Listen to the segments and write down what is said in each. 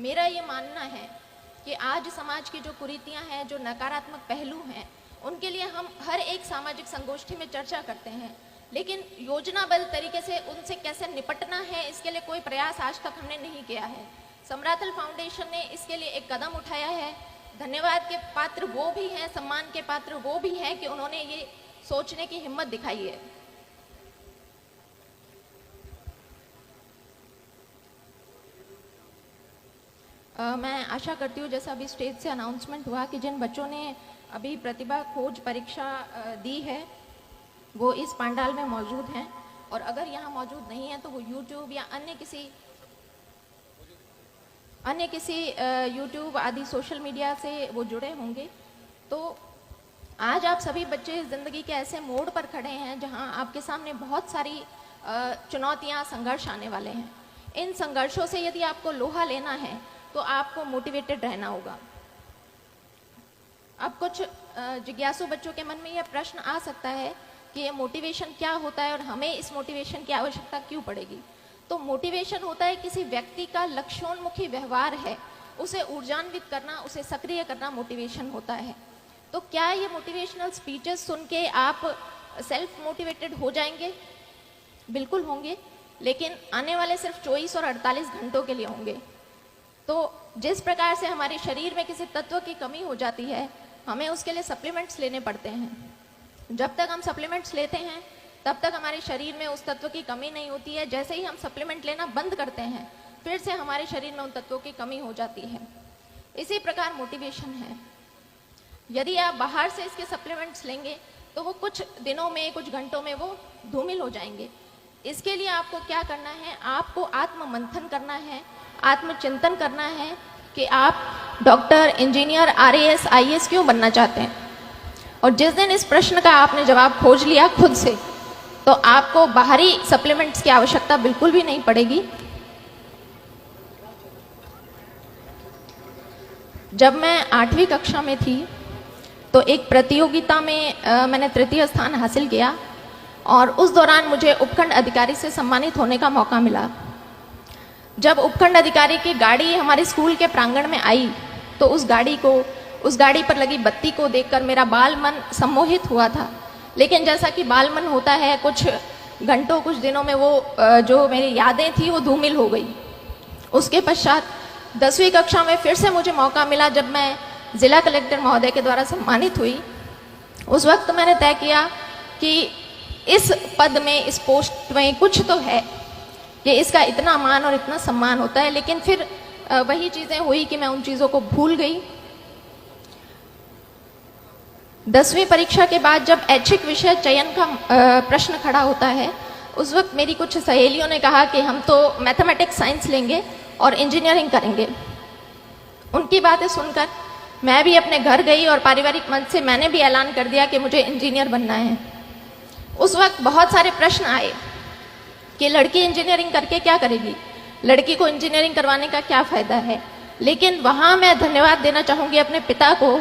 मेरा ये मानना है कि आज समाज की जो कुरीतियां हैं, जो नकारात्मक पहलू हैं, उनके लिए हम हर एक सामाजिक संगोष्ठी में चर्चा करते हैं, लेकिन योजनाबद्ध तरीके से उनसे कैसे निपटना है, इसके लिए कोई प्रयास आज तक हमने नहीं किया है। समराथल फाउंडेशन ने इसके लिए एक कदम उठाया है। धन्यवाद के पात्र वो भी हैं, सम्मान के पात्र वो भी हैं कि उन्होंने ये सोचने की हिम्मत दिखाई है। मैं आशा करती हूँ, जैसा अभी स्टेज से अनाउंसमेंट हुआ, कि जिन बच्चों ने अभी प्रतिभा खोज परीक्षा दी है वो इस पंडाल में मौजूद हैं, और अगर यहाँ मौजूद नहीं है तो वो यूट्यूब या अन्य किसी यूट्यूब आदि सोशल मीडिया से वो जुड़े होंगे। तो आज आप सभी बच्चे ज़िंदगी के ऐसे मोड़ पर खड़े हैं जहाँ आपके सामने बहुत सारी चुनौतियाँ, संघर्ष आने वाले हैं। इन संघर्षों से यदि आपको लोहा लेना है तो आपको मोटिवेटेड रहना होगा। अब कुछ जिज्ञासु बच्चों के मन में यह प्रश्न आ सकता है कि ये मोटिवेशन क्या होता है और हमें इस मोटिवेशन की आवश्यकता क्यों पड़ेगी। तो मोटिवेशन होता है किसी व्यक्ति का लक्ष्योन्मुखी व्यवहार है, उसे ऊर्जान्वित करना, उसे सक्रिय करना मोटिवेशन होता है। तो क्या ये मोटिवेशनल स्पीचेस सुन के आप सेल्फ मोटिवेटेड हो जाएंगे? बिल्कुल होंगे, लेकिन आने वाले सिर्फ 24 और 48 घंटों के लिए होंगे। तो जिस प्रकार से हमारे शरीर में किसी तत्व की कमी हो जाती है, हमें उसके लिए सप्लीमेंट्स लेने पड़ते हैं। जब तक हम सप्लीमेंट्स लेते हैं तब तक हमारे शरीर में उस तत्व की कमी नहीं होती है। जैसे ही हम सप्लीमेंट लेना बंद करते हैं, फिर से हमारे शरीर में उन तत्वों की कमी हो जाती है। इसी प्रकार मोटिवेशन है। यदि आप बाहर से इसके सप्लीमेंट्स लेंगे तो वो कुछ दिनों में, कुछ घंटों में वो धूमिल हो जाएंगे। इसके लिए आपको क्या करना है? आपको आत्म मंथन करना है, आत्मचिंतन करना है कि आप डॉक्टर, इंजीनियर, आरएएस, आईएएस क्यों बनना चाहते हैं। और जिस दिन इस प्रश्न का आपने जवाब खोज लिया खुद से, तो आपको बाहरी सप्लीमेंट्स की आवश्यकता बिल्कुल भी नहीं पड़ेगी। जब मैं 8वीं कक्षा में थी तो एक प्रतियोगिता में मैंने तृतीय स्थान हासिल किया, और उस दौरान मुझे उपखंड अधिकारी से सम्मानित होने का मौका मिला। जब उपखंड अधिकारी की गाड़ी हमारे स्कूल के प्रांगण में आई तो उस गाड़ी पर लगी बत्ती को देखकर मेरा बाल मन सम्मोहित हुआ था। लेकिन जैसा कि बाल मन होता है, कुछ घंटों, कुछ दिनों में वो जो मेरी यादें थी वो धूमिल हो गई। उसके पश्चात 10वीं कक्षा में फिर से मुझे मौका मिला, जब मैं जिला कलेक्टर महोदय के द्वारा सम्मानित हुई। उस वक्त मैंने तय किया कि इस पद में, इस पोस्ट में कुछ तो है कि इसका इतना मान और इतना सम्मान होता है। लेकिन फिर वही चीज़ें हुई कि मैं उन चीज़ों को भूल गई। 10वीं परीक्षा के बाद जब ऐच्छिक विषय चयन का प्रश्न खड़ा होता है, उस वक्त मेरी कुछ सहेलियों ने कहा कि हम तो मैथमेटिक्स, साइंस लेंगे और इंजीनियरिंग करेंगे। उनकी बातें सुनकर मैं भी अपने घर गई और पारिवारिक मंच से मैंने भी ऐलान कर दिया कि मुझे इंजीनियर बनना है। उस वक्त बहुत सारे प्रश्न आए कि लड़की इंजीनियरिंग करके क्या करेगी, लड़की को इंजीनियरिंग करवाने का क्या फ़ायदा है। लेकिन वहाँ मैं धन्यवाद देना चाहूँगी अपने पिता को,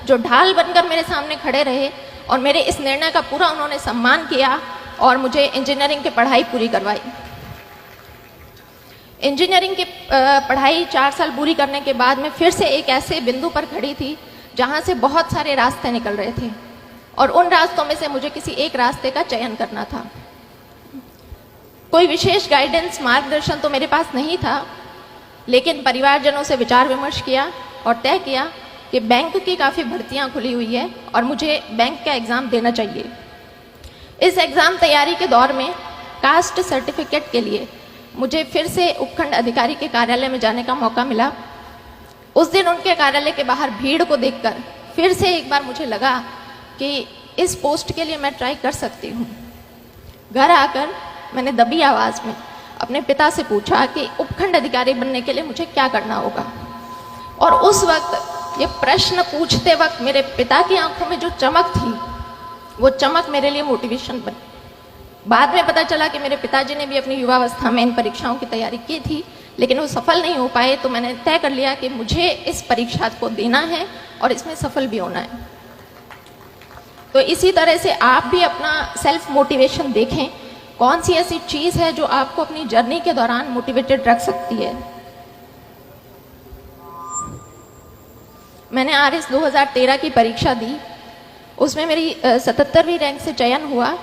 जो ढाल बनकर मेरे सामने खड़े रहे और मेरे इस निर्णय का पूरा उन्होंने सम्मान किया और मुझे इंजीनियरिंग की पढ़ाई पूरी करवाई। इंजीनियरिंग की पढ़ाई 4 साल पूरी करने के बाद मैं फिर से एक ऐसे बिंदु पर खड़ी थी जहाँ से बहुत सारे रास्ते निकल रहे थे, और उन रास्तों में से मुझे किसी एक रास्ते का चयन करना था। कोई विशेष गाइडेंस, मार्गदर्शन तो मेरे पास नहीं था, लेकिन परिवारजनों से विचार विमर्श किया और तय किया कि बैंक की काफ़ी भर्तियां खुली हुई है और मुझे बैंक का एग्ज़ाम देना चाहिए। इस एग्ज़ाम तैयारी के दौर में कास्ट सर्टिफिकेट के लिए मुझे फिर से उपखंड अधिकारी के कार्यालय में जाने का मौका मिला। उस दिन उनके कार्यालय के बाहर भीड़ को देखकर फिर से एक बार मुझे लगा कि इस पोस्ट के लिए मैं ट्राई कर सकती हूँ। घर आकर मैंने दबी आवाज़ में अपने पिता से पूछा कि उपखंड अधिकारी बनने के लिए मुझे क्या करना होगा। और उस वक्त ये प्रश्न पूछते वक्त मेरे पिता की आंखों में जो चमक थी, वो चमक मेरे लिए मोटिवेशन बनी। बाद में पता चला कि मेरे पिताजी ने भी अपनी युवावस्था में इन परीक्षाओं की तैयारी की थी, लेकिन वो सफल नहीं हो पाए। तो मैंने तय कर लिया कि मुझे इस परीक्षा को देना है और इसमें सफल भी होना है। तो इसी तरह से आप भी अपना सेल्फ मोटिवेशन देखें, कौन सी ऐसी चीज़ है जो आपको अपनी जर्नी के दौरान मोटिवेटेड रख सकती है। मैंने RS 2013 की परीक्षा दी। उसमें मेरी 77वीं रैंक से चयन हुआ,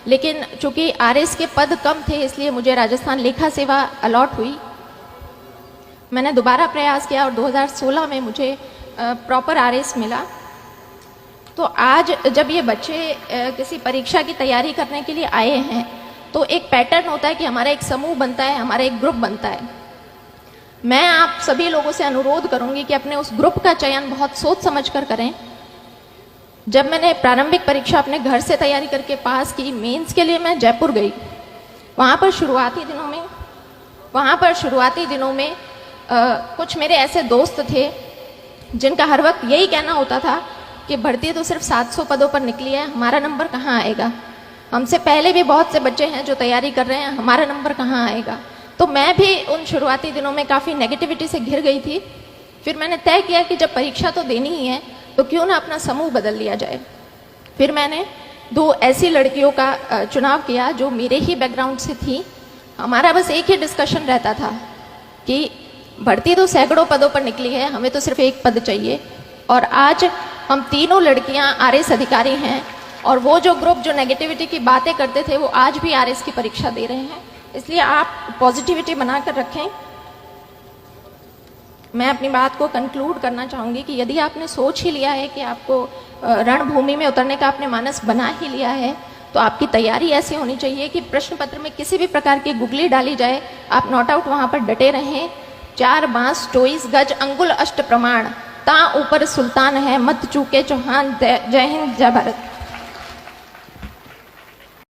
लेकिन चूंकि RS के पद कम थे इसलिए मुझे राजस्थान लेखा सेवा अलॉट हुई। मैंने दोबारा प्रयास किया और 2016 में मुझे प्रॉपर RS मिला। तो आज जब ये बच्चे किसी परीक्षा की तैयारी करने के लिए आए हैं तो एक पैटर्न होता है कि हमारा एक समूह बनता है, हमारा एक ग्रुप बनता है। मैं आप सभी लोगों से अनुरोध करूंगी कि अपने उस ग्रुप का चयन बहुत सोच समझ कर करें। जब मैंने प्रारंभिक परीक्षा अपने घर से तैयारी करके पास की, मेंस के लिए मैं जयपुर गई। वहाँ पर शुरुआती दिनों में कुछ मेरे ऐसे दोस्त थे जिनका हर वक्त यही कहना होता था कि भर्ती तो सिर्फ 700 पदों पर निकली है, हमारा नंबर कहाँ आएगा। हमसे पहले भी बहुत से बच्चे हैं जो तैयारी कर रहे हैं, हमारा नंबर कहाँ आएगा। तो मैं भी उन शुरुआती दिनों में काफ़ी नेगेटिविटी से घिर गई थी। फिर मैंने तय किया कि जब परीक्षा तो देनी ही है तो क्यों ना अपना समूह बदल लिया जाए। फिर मैंने 2 ऐसी लड़कियों का चुनाव किया जो मेरे ही बैकग्राउंड से थी। हमारा बस एक ही डिस्कशन रहता था कि भर्ती तो सैकड़ों पदों पर निकली है, हमें तो सिर्फ एक पद चाहिए। और आज हम तीनों लड़कियां RS अधिकारी हैं और वो जो ग्रुप जो नेगेटिविटी की बातें करते थे वो आज भी RS की परीक्षा दे रहे हैं। इसलिए आप पॉजिटिविटी बनाकर रखें। मैं अपनी बात को कंक्लूड करना चाहूँगी कि यदि आपने सोच ही लिया है कि आपको रणभूमि में उतरने का आपने मानस बना ही लिया है तो आपकी तैयारी ऐसी होनी चाहिए कि प्रश्न पत्र में किसी भी प्रकार की गुगली डाली जाए, आप नॉट आउट वहाँ पर डटे रहें। 4 बांस 24 गज अंगुल अष्ट प्रमाण ता ऊपर सुल्तान है, मत चूके चौहान। जय हिंद, जय भारत।